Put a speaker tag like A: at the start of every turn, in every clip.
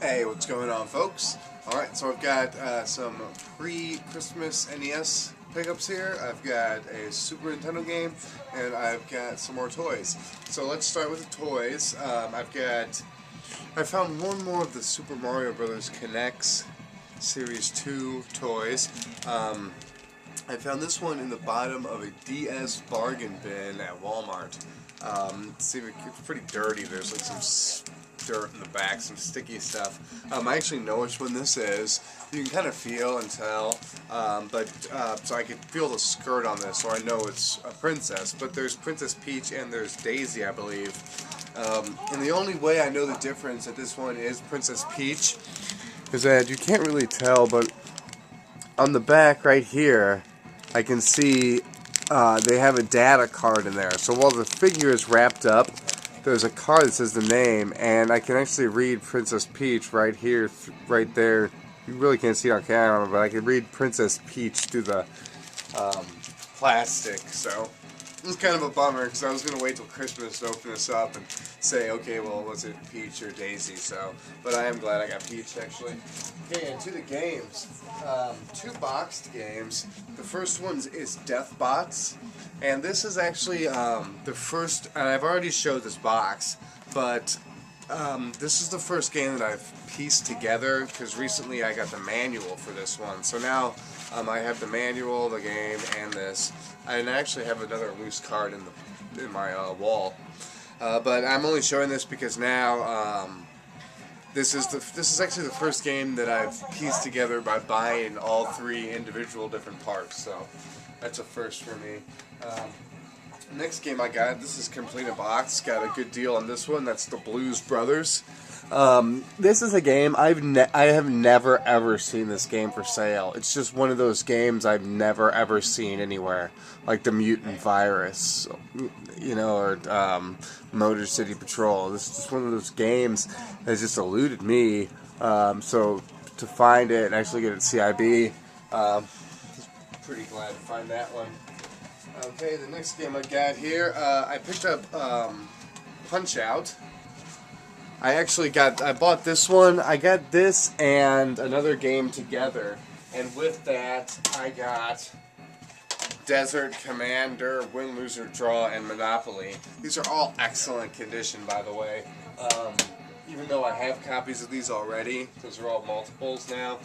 A: Hey, what's going on, folks? Alright, so I've got some pre-Christmas NES pickups here. I've got a Super Nintendo game, and I've got some more toys. So let's start with the toys. I found one more of the Super Mario Bros. Connects Series 2 toys. I found this one in the bottom of a DS bargain bin at Walmart. See, it's pretty dirty. There's like some dirt in the back, some sticky stuff. I actually know which one this is. You can kind of feel and tell, so I can feel the skirt on this, so I know it's a princess. But there's Princess Peach and there's Daisy, I believe. And the only way I know the difference that this one is Princess Peach is that you can't really tell, but on the back right here, I can see they have a data card in there. So while the figure is wrapped up, there's a card that says the name, and I can actually read Princess Peach right here, right there. You really can't see it on camera, but I can read Princess Peach through the plastic. So it's kind of a bummer because I was going to wait till Christmas to open this up and say, okay, well, was it Peach or Daisy? So, but I am glad I got Peach, actually. Okay, and to the games. Two boxed games. The first one is Deathbots, and this is actually the first, and I've already showed this box, but this is the first game that I've pieced together because recently I got the manual for this one. So now I have the manual, the game, and this. I actually have another loose card in my wall, but I'm only showing this because now this is actually the first game that I've pieced together by buying all three individual different parts. So that's a first for me. Next game I got, this is complete in box. Got a good deal on this one. That's the Blues Brothers. This is a game I have never ever seen this game for sale. It's just one of those games I've never ever seen anywhere, like the Mutant Virus, you know, or Motor City Patrol. This is just one of those games that just eluded me. So to find it and actually get it at CIB, pretty glad to find that one. Okay, the next game I got here, I picked up Punch-Out! I bought this one. I got this and another game together, and with that I got Desert Commander, Win, Lose, or Draw, and Monopoly. These are all excellent condition, by the way. Even though I have copies of these already, those are all multiples now.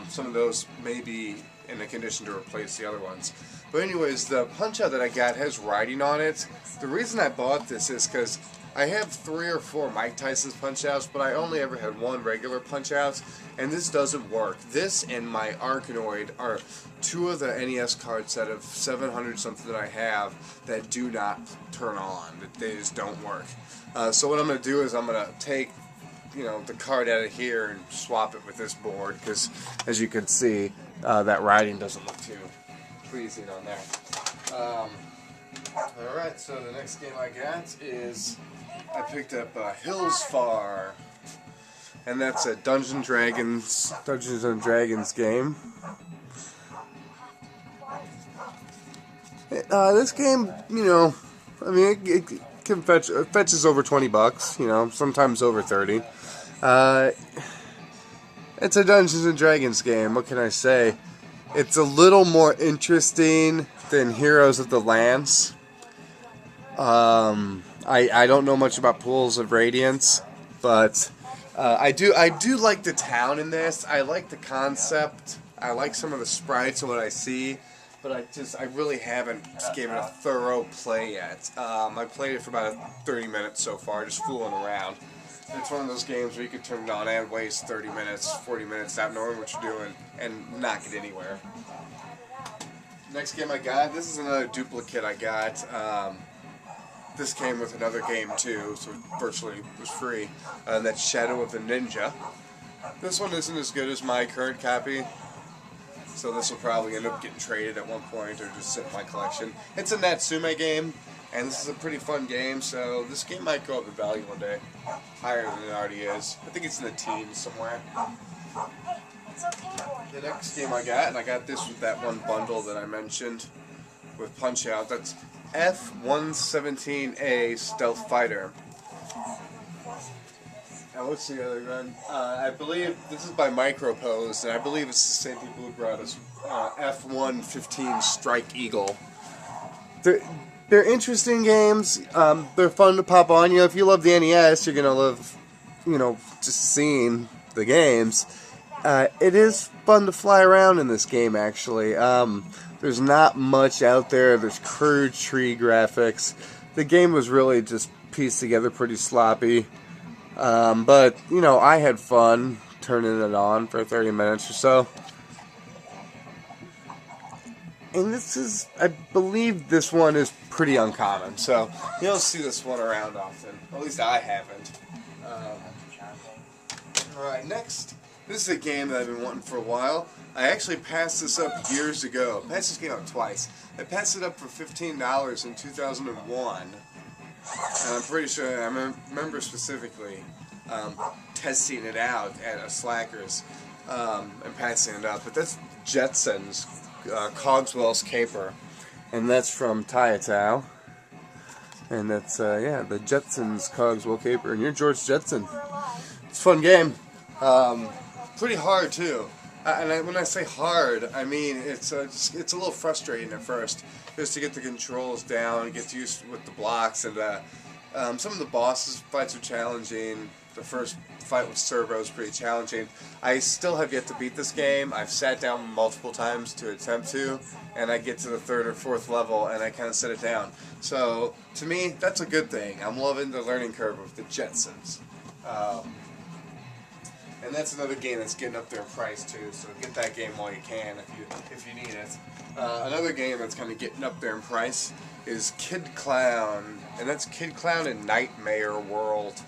A: Some of those may be in a condition to replace the other ones. But anyways, the Punch-Out! That I got has writing on it. The reason I bought this is because I have 3 or 4 Mike Tyson's Punch-Outs, but I only ever had one regular Punch-Out, and this doesn't work. This and my Arkanoid are 2 of the NES cards out of 700 something that I have that do not turn on. They just don't work. So what I'm going to do is I'm going to take, you know, the card out of here and swap it with this board, because as you can see, that writing doesn't look too pleasing on there. Alright, so the next game I got is I picked up Hills Far, and that's a Dungeons and Dragons game. This game, you know, I mean, it can fetches over $20, you know, sometimes over 30. It's a Dungeons and Dragons game. What can I say? It's a little more interesting than Heroes of the Lance. I don't know much about Pools of Radiance, but I do like the town in this. I like the concept. I like some of the sprites and what I see, but I really haven't given it a thorough play yet. I played it for about 30 minutes so far, just fooling around. It's one of those games where you could turn it on and waste 30 minutes, 40 minutes not knowing what you're doing and not get anywhere. Next game I got, this is another duplicate I got. This came with another game too, so virtually was free. That's Shadow of the Ninja. This one isn't as good as my current copy, so this will probably end up getting traded at one point or just sit in my collection. It's a Natsume game, and this is a pretty fun game, so this game might go up in value one day. Higher than it already is. I think it's in the teens somewhere. The next game I got, and I got this with that one bundle that I mentioned with Punch-Out!, that's F-117A Stealth Fighter. what's the other gun? I believe this is by Micropose, and I believe it's the same people who brought us F-115 Strike Eagle. They're interesting games. They're fun to pop on. You know, if you love the NES, you're gonna love, you know, just seeing the games. It is fun to fly around in this game, actually. There's not much out there. There's crude tree graphics. The game was really just pieced together pretty sloppy. But, you know, I had fun turning it on for 30 minutes or so. And this is, I believe this one is pretty uncommon. So, you don't see this one around often. At least I haven't. Alright, next. This is a game that I've been wanting for a while. I actually passed this up years ago. I passed this game up twice. I passed it up for $15 in 2001. And I'm pretty sure, I remember specifically testing it out at a Slackers and passing it up. But that's Jetsons Cogswell's Caper. And that's from Tayatao. And that's, yeah, the Jetsons Cogswell Caper. And you're George Jetson. It's a fun game. Pretty hard too, and when I say hard, I mean it's a little frustrating at first, just to get the controls down, get used with the blocks, and some of the bosses fights are challenging. The first fight with Servo is pretty challenging. I still have yet to beat this game. I've sat down multiple times to attempt to, and I get to the 3rd or 4th level, and I kind of set it down. So to me, that's a good thing. I'm loving the learning curve of the Jetsons. And that's another game that's getting up there in price too, so get that game while you can if you need it. Another game that's kind of getting up there in price is Kid Clown, and that's Kid Clown in Nightmare World.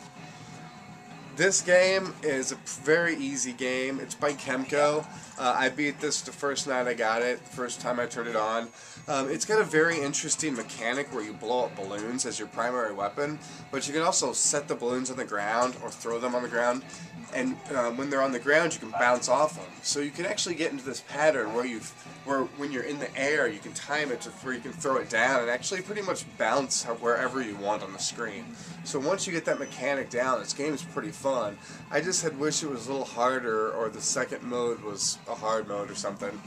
A: This game is a very easy game. It's by Kemco. I beat this the first night I got it, first time I turned it on. It's got a very interesting mechanic where you blow up balloons as your primary weapon, but you can also set the balloons on the ground or throw them on the ground, and when they're on the ground you can bounce off them. So you can actually get into this pattern where when you're in the air you can time it to where you can throw it down and actually pretty much bounce wherever you want on the screen. So once you get that mechanic down, this game is pretty fun. I just had wished it was a little harder, or the second mode was a hard mode or something.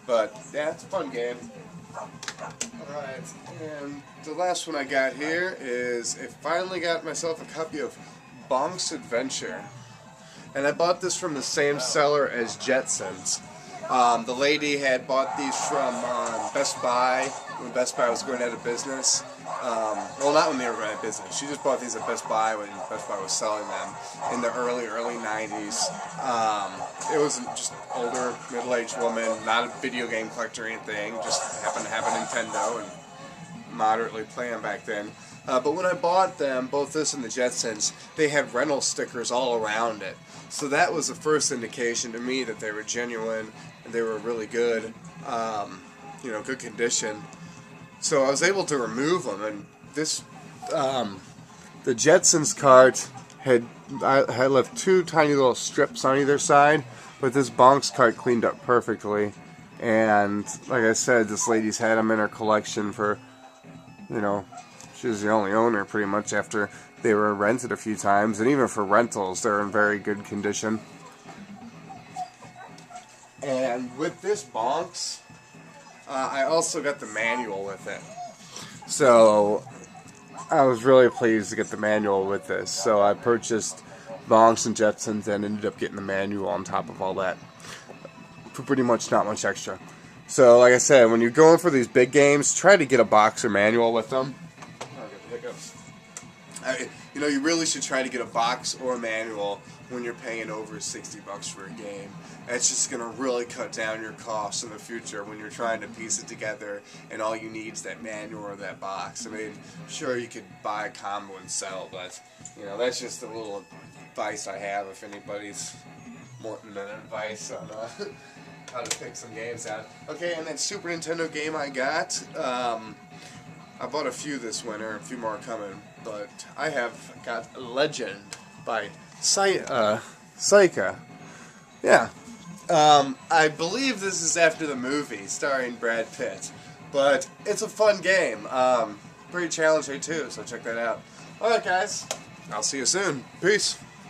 A: But yeah, it's a fun game. Alright, and the last one I got here is I finally got myself a copy of Bonks Adventure. And I bought this from the same seller as Jetsons. The lady had bought these from Best Buy, when Best Buy was going out of business. Well, not when they were going out of business. She just bought these at Best Buy when Best Buy was selling them in the early 90s. It was just older, middle-aged woman, not a video game collector or anything, just happened to have a Nintendo and moderately play them back then. But when I bought them, both this and the Jetsons, they had rental stickers all around it. So that was the first indication to me that they were genuine and they were really good, you know, good condition. So I was able to remove them, and this, the Jetsons cart I left 2 tiny little strips on either side, but this Bonks cart cleaned up perfectly. And like I said, this lady's had them in her collection for, you know, she was the only owner pretty much after they were rented a few times, and even for rentals, they're in very good condition. And with this Bonks, I also got the manual with it. So I was really pleased to get the manual with this. So I purchased Bonks and Jetsons and ended up getting the manual on top of all that for pretty much not much extra. So like I said, when you're going for these big games, try to get a box or manual with them. You know, you really should try to get a box or a manual when you're paying over $60 for a game. That's just going to really cut down your costs in the future when you're trying to piece it together and all you need is that manual or that box. I mean, sure, you could buy a combo and sell, but, you know, that's just a little advice I have if anybody's wanting an advice on how to pick some games out. Okay, and that Super Nintendo game I got, I bought a few this winter, a few more are coming, but I have got Legend by Saika. Yeah. I believe this is after the movie starring Brad Pitt, but it's a fun game. Pretty challenging too, so check that out. Alright guys, I'll see you soon. Peace.